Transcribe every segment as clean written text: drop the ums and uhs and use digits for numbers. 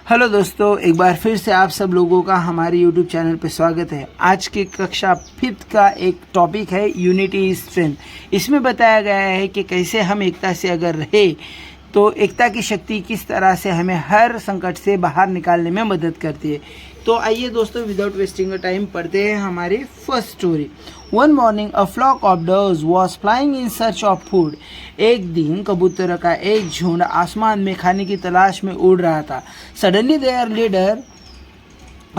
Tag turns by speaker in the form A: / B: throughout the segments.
A: Hello दोस्तों, एक बार फिर से आप सब लोगों का हमारे यूट्यूब चैनल पे स्वागत है। आज की कक्षा 5th का एक टॉपिक है यूनिटी इज स्ट्रेंथ। इसमें बताया गया है कि कैसे हम एकता से अगर रहे तो एकता की शक्ति किस तरह से हमें हर संकट से बाहर निकालने में मदद करती है। तो आइए दोस्तों, विदाउट वेस्टिंग टाइम पढ़ते हैं हमारी first story. One morning a flock of doves was flying in search of food. एक दिन कबूतर का एक झुंड आसमान में खाने की तलाश में उड़ रहा था। Suddenly their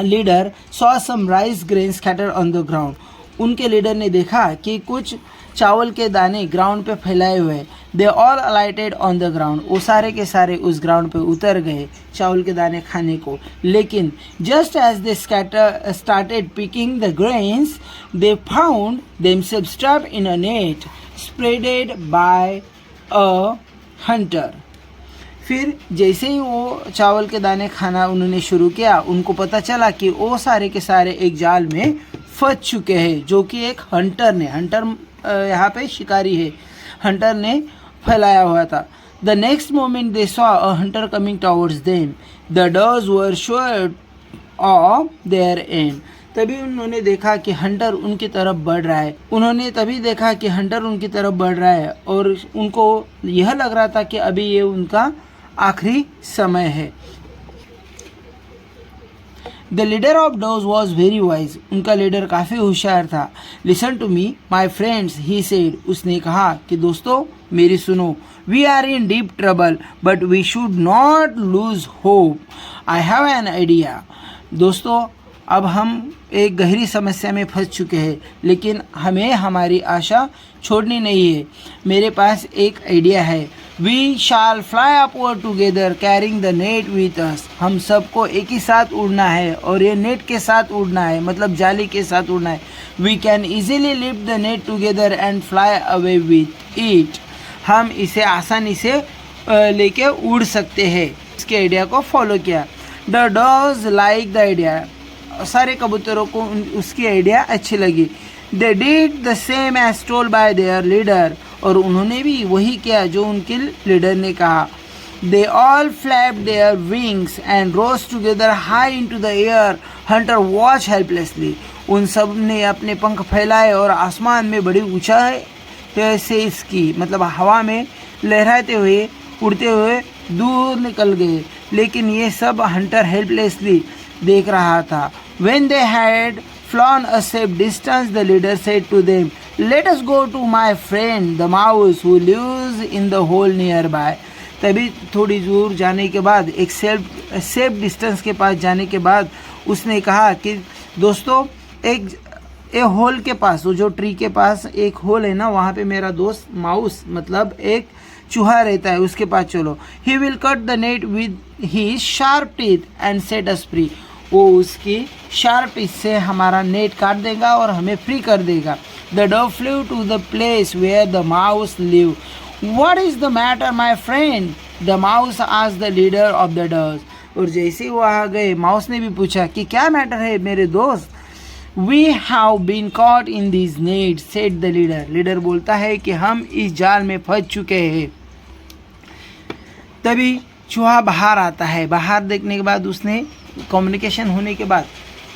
A: leader saw some rice grain scatter on the ground. उनके लीडर ने देखा कि कुछ चावल के दाने ग्राउंड पे फैलाए हुए। They all अलाइटेड on the ground. वो सारे के सारे उस ग्राउंड पे उतर गए चावल के दाने खाने को। लेकिन just as they started picking the grains they found themselves trapped in a net spreaded by a hunter. फिर जैसे ही वो चावल के दाने खाना उन्होंने शुरू किया, उनको पता चला कि वो सारे के सारे एक जाल में फंस चुके हैं, जो कि एक हंटर यहाँ पे शिकारी है, हंटर ने फैलाया हुआ था। The next moment they saw a hunter coming towards them. The dogs were sure of their aim. तभी उन्होंने देखा कि हंटर उनकी तरफ बढ़ रहा है। और उनको यह लग रहा था कि अभी ये उनका आखिरी समय है। The leader of doves was very wise. उनका लीडर काफ़ी होशियार था। Listen to me my friends, he said. उसने कहा कि दोस्तों मेरी सुनो। We are in deep trouble but we should not lose hope. I have an idea. दोस्तों, अब हम एक गहरी समस्या में फंस चुके हैं, लेकिन हमें हमारी आशा छोड़नी नहीं है। मेरे पास एक आइडिया है। We shall fly upward together carrying the net with us. हम सबको एक ही साथ उड़ना है और ये नेट के साथ उड़ना है, मतलब जाली के साथ उड़ना है। We can easily lift the net together and fly away with it. हम इसे आसानी से लेके उड़ सकते हैं। इसके आइडिया को फॉलो किया। The dogs like the idea. सारे कबूतरों को उसकी आइडिया अच्छी लगी। They did the same as told by their leader. और उन्होंने भी वही किया जो उनके लीडर ने कहा। They all flapped their wings and rose together high into the air. Hunter watch helplessly. उन सब ने अपने पंख फैलाए और आसमान में बड़ी ऊंचाई से इसकी मतलब हवा में लहराते हुए उड़ते हुए दूर निकल गए। लेकिन ये सब हंटर हेल्पलेसली देख रहा था। When they had flown a safe distance, the leader said to them, "Let us go to my friend the mouse who lives in the hole nearby." तभी थोड़ी दूर जाने के बाद, एक सेफ डिस्टेंस के पास जाने के बाद उसने कहा कि दोस्तों, एक होल के पास, वो जो ट्री के पास एक होल है ना, वहाँ पे मेरा दोस्त माउस मतलब एक चूहा रहता है, उसके पास चलो। He will cut the net with his sharp teeth and set us free. वो उसकी शार्प टीथ से हमारा नेट काट देगा और हमें फ्री कर देगा। The dog flew to the place where the mouse live. What is the matter my friend? The mouse asked the leader of the dogs. और जैसे ही वो आ गए, माउस ने भी पूछा कि क्या मैटर है मेरे दोस्त? We have been caught in this net said the leader. Leader बोलता है कि हम इस जाल में फंस चुके हैं। तभी चूहा बाहर आता है। बाहर देखने के बाद उसने कम्युनिकेशन होने के बाद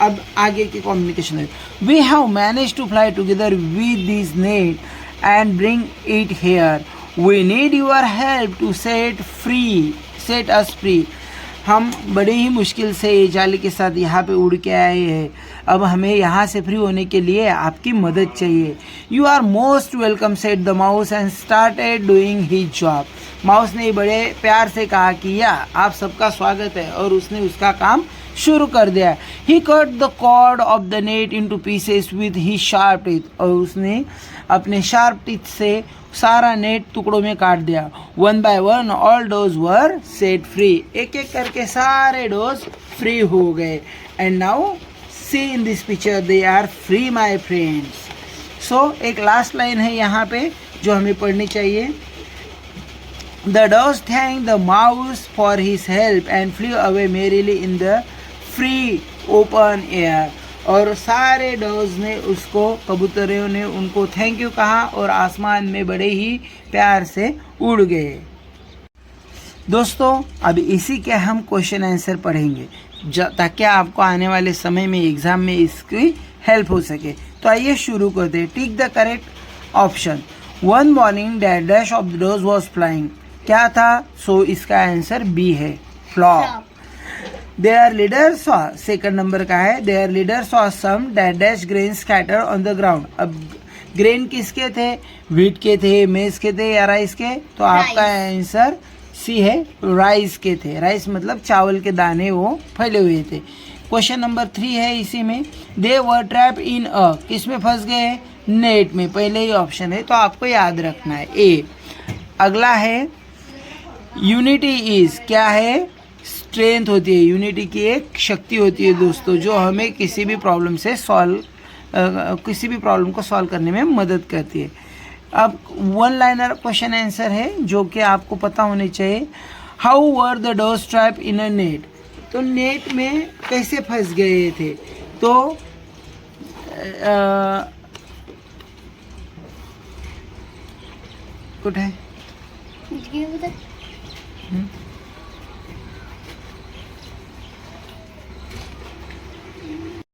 A: अब आगे की कम्युनिकेशन है। We have manage to fly together with this net and bring it here. We need your help to set us free. हम बड़ी ही मुश्किल से ये जाली के साथ यहाँ पे उड़ के आए हैं। अब हमें यहाँ से फ्री होने के लिए आपकी मदद चाहिए। You are most welcome said the mouse and started doing his job. Mouse ने बड़े प्यार से कहा कि आप सबका स्वागत है, और उसने उसका काम शुरू कर दिया। He cut the cord of the net into pieces with he sharp teeth. और उसने अपने शार्प टीथ से सारा नेट टुकड़ों में काट दिया। One by one all those were set free. एक एक करके सारे डोज फ्री हो गए। And now see in this picture they are free my friends. So एक लास्ट लाइन है यहाँ पे जो हमें पढ़नी चाहिए। The dogs thanked the mouse for his help and flew away merrily in the free open air. और सारे डॉग्स ने उसको, कबूतरों ने उनको थैंक यू कहा और आसमान में बड़े ही प्यार से उड़ गए। दोस्तों अब इसी के हम क्वेश्चन आंसर पढ़ेंगे ताकि आपको आने वाले समय में एग्जाम में इसकी हेल्प हो सके। तो आइए शुरू करते हैं। Tick the correct option. One morning that dash of the doves was flying, क्या था? सो इसका आंसर बी है, flock. Their leader saw, second number का है, their leader saw some dash dash grain scatter on the ground. अब grain किसके थे? Wheat के थे, मेज के थे या राइस के? तो आपका आंसर सी है, राइस के थे। राइस मतलब चावल के दाने वो फैले हुए थे। क्वेश्चन नंबर 3 है इसी में, दे वर ट्रैप इन अ, किस में फंस गए? नेट में। पहले ही ऑप्शन है तो आपको याद रखना है ए। अगला है यूनिटी इज, क्या है? स्ट्रेंथ होती है, यूनिटी की एक शक्ति होती है दोस्तों, जो हमें किसी भी प्रॉब्लम से किसी भी प्रॉब्लम को सॉल्व करने में मदद करती है। अब वन लाइनर क्वेश्चन आंसर है जो कि आपको पता होने चाहिए। How were the dose trap in a net, तो नेट में कैसे फंस गए थे? तो कुछ है